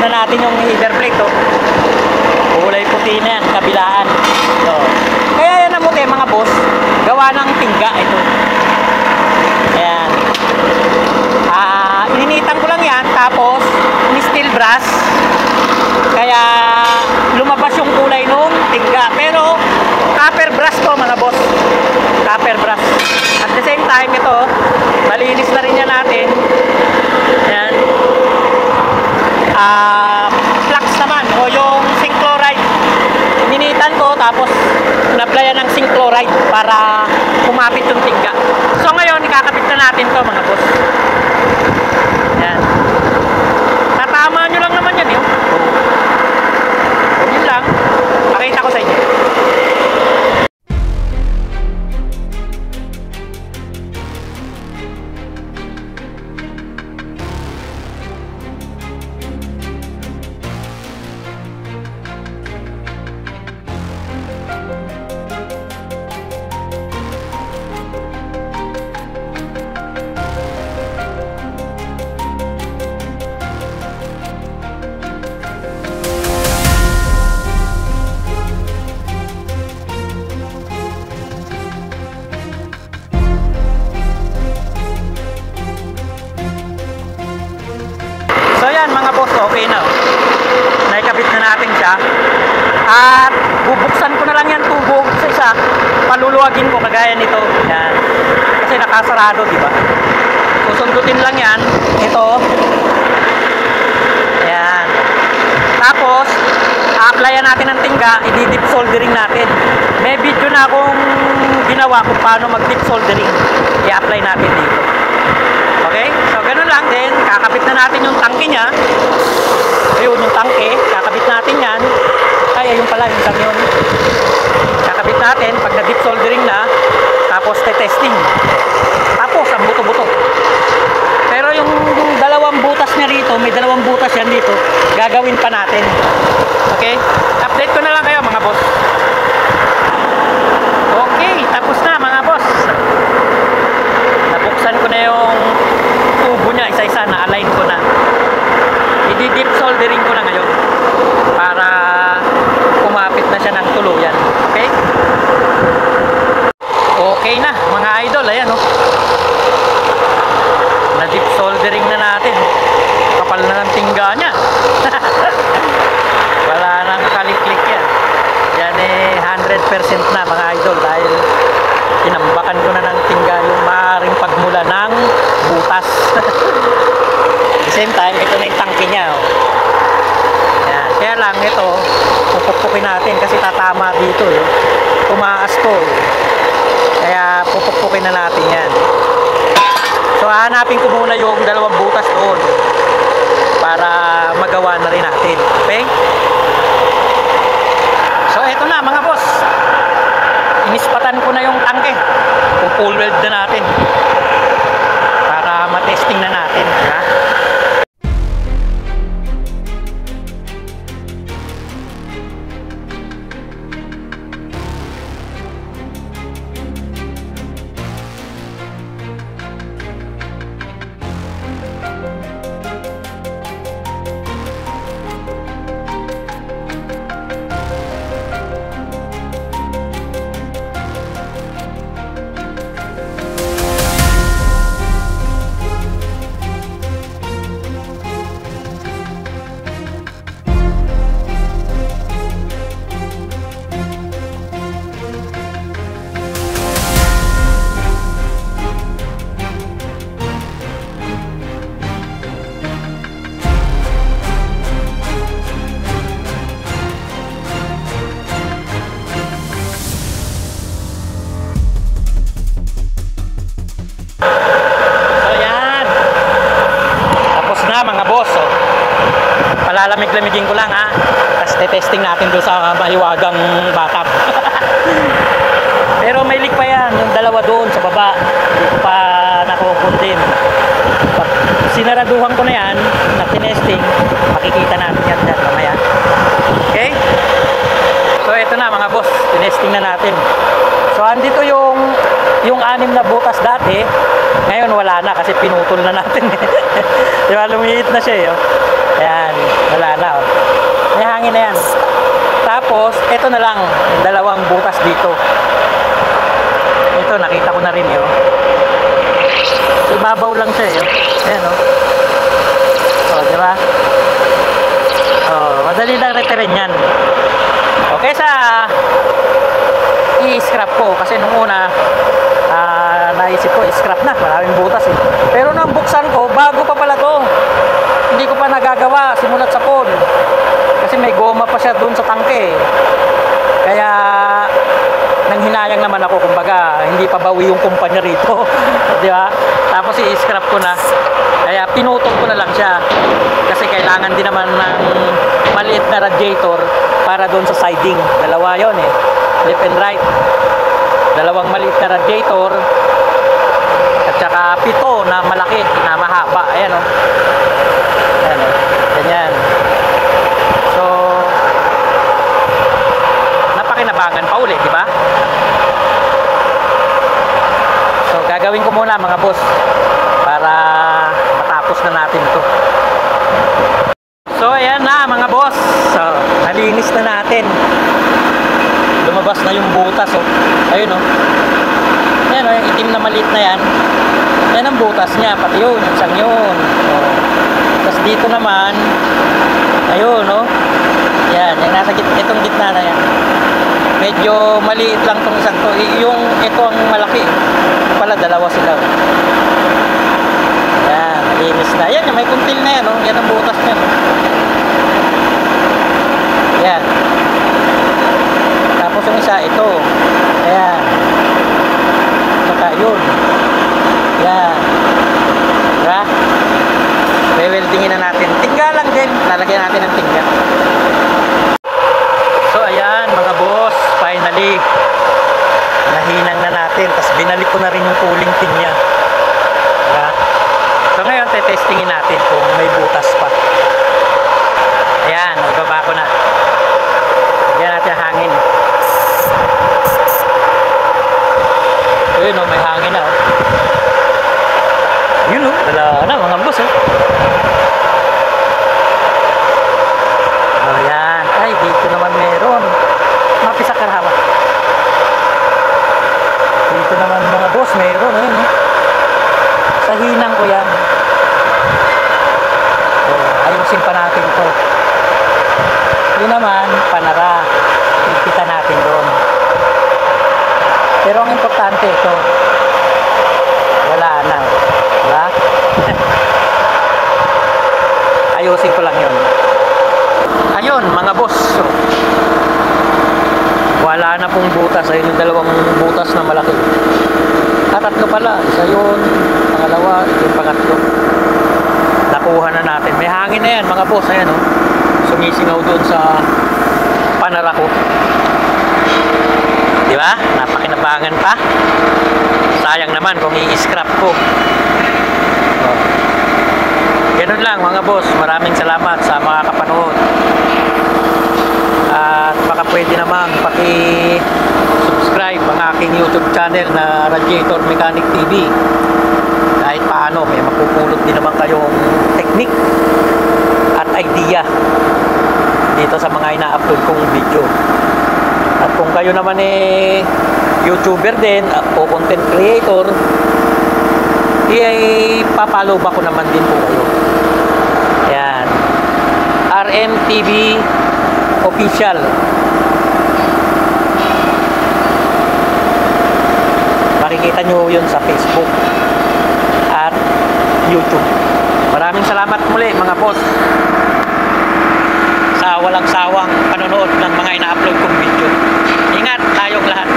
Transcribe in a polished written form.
na natin yung header plate, oh. Kulay puti na yan, kabilaan. So, kaya yan namuti mga boss, gawa ng tingga ito. Ayan. Ininitan ko lang yan, tapos steel brass. Kaya lumabas yung kulay nung tingga. Pero copper brass to mga boss. Copper brass. At the same time ito, malinis na rin yan natin. Ayan. Flux naman o yung zinc chloride. Ininitan ko tapos na-applyan ng zinc chloride para kumapit yung tingga. So ngayon ikakapit na natin to mga boss. Ayan. Tatama nyo lang naman yan yun. Yun lang. Pakita ko sa inyo. So yan mga boss, okay na. Naikabit na natin siya. At bubuksan ko na lang yan tubo sa isa. Paluluwagin ko kagaya nito. Yan. Kasi nakasarado, di ba? Susundutin lang yan. Ito. Yan. Tapos, a-applyan natin ng tingga, i-dip soldering natin. May video na akong ginawa kung paano mag-dip soldering. I-apply natin dito. Okay? So, ganun lang din. Kakabit na natin yung tangke niya. Ayun, yung tangke. Kakabit natin yan. Ay, ayun pala, yung tangke yun. Kakabit natin. Pag na-dip soldering na, tapos testing. Tapos, ang buto-buto. Pero yung dalawang butas niya rito, may dalawang butas yan dito, gagawin pa natin. Okay? Update ko na lang kayo, mga boss. Okay, tapos na, mga boss. Nabuksan ko na yung tubo niya, isa-isa na align ko na. I-dip soldering ko na ngayon para kumapit na siya ng tuluyan. Okay? Okay na mga idol, ayan oh. Na-dip soldering na natin. Kapal na ng tingga niya. Wala nang kalik-klik yan. Yan eh 100% na mga idol dahil tinambakan ko na ng tingga yung maaaring pagmula ng butas. At the same time, ito na yung tangke niya. Oh. Yan. Kaya lang ito, pupukpukin natin kasi tatama dito. Eh. Tumaas to. Kaya pupukpukin na natin yan. So hahanapin ko muna yung dalawang butas doon para magawa na rin natin. Okay? So ito na mga boss. Inispatan ko na yung tangke. Full weld na natin para matesting na natin. Ha? Mga boss, oh. Palalamig-lamigin ko lang ha. Tapos testing natin doon sa mahiwagang backup. Pero may leak pa yan, yung dalawa doon sa baba. Hindi ko pa nakukundim. Sinaraduhan ko na yan, na tinesting. Makikita natin yan dyan mamaya. Okay? So ito na mga boss, tinesting na natin. So andito yung 6 na butas dati. Ngayon wala na kasi pinutol na natin. Diba, lumiit na siya eh. Oh. Ayan, wala na oh. May hangin na yan. Tapos, ito na lang, dalawang butas dito. Ito, nakita ko na rin yun. Ibabaw lang siya yun. Ayan o. O, diba? O, madali lang retirin yan. Okay, sa i-scrap ko. Kasi nung una, naisip ko, i-scrap na. Maraming butas eh. Pero nang buksan ko, bago pa pala to. Hindi ko pa nagagawa, simulat sa phone. Kasi may goma pa siya dun sa tangke. Kaya nanghinayang naman ako, kumbaga hindi pa bawi yung kumpanya rito. Di ba? Tapos i-scrap ko na. Kaya pinutol ko na lang siya. Kasi kailangan din naman ng maliit na radiator para doon sa siding. Dalawa yon eh. Left and right. Dalawang maliit na radiator. At saka 7 na malaki, na mahaba. Ayan o. Ayan o. Ganyan. So, napakinabangan pa ulit, di ba? So, gagawin ko muna mga boss para matapos na natin to. So, ayan na mga boss. So, nalinis na natin. Lumabas na yung butas oh. Ayun oh. Ayan oh, yung itim na maliit na yan. Yan ang butas niya, pati yun, isang yun. Oh. Tapos dito naman, ayun oh. Yan, yung nasa itong gitna na yan. Medyo maliit lang itong isang to. Yung ito ang malaki. Pala dalawa sila. Yan, malinis na. Yan, may kuntil na yan oh. Yan ang butas niya. Yan. Tapos yung isa, ito. Ayan. Saka yun. Yan. Diba? Weldingin na natin. Tingga lang din. Lalagyan natin ng tingga. So, ayan mga boss. Finally, nahinang na natin. Tapos binalik ko na rin yung cooling pin niya. Diba? So, ngayon, testingin natin kung may butas pa. Ayan. Nagbaba ko na. Lagyan natin hangin. Ayun o, may hangin na o. Yun o, wala na mga boss o. Ayan. Ay, dito naman meron. Mapisa karawa. Dito naman mga boss, meron. Ayun o. Sa hinang ko yan. So, ayusin pa natin to. Yun naman, panara. Ikita natin doon. Pero ang importante ito, wala na. Diba? Ayusin ko lang yun. Ayun, mga boss. Wala na pong butas. Ayun yung dalawang butas na malaki. Tatlo pala. Isa yun, pangalawa, yung pangatlo. Nakuha na natin. May hangin na yan, mga boss. Ayan, oh. Sumisingaw doon sa panara ko. Diba? Napakinabangan pa. Sayang naman kung i-scrap ko. Oh. Ganun lang mga boss. Maraming salamat sa mga kapanood. At baka pwede naman paki-subscribe ang aking YouTube channel na Radiator Mechanic TV. Kahit paano, may mapupulot din naman kayong technique at idea dito sa mga ina-upload kong video. At kung kayo naman YouTuber din o content creator, papalo ba ko naman din po kayo. Ayan, RMTV Official. Makikita nyo yun sa Facebook at YouTube. Maraming salamat muli mga boss sa walang sawang panonood ng mga ina-upload kong video. Ingat tayong lahat.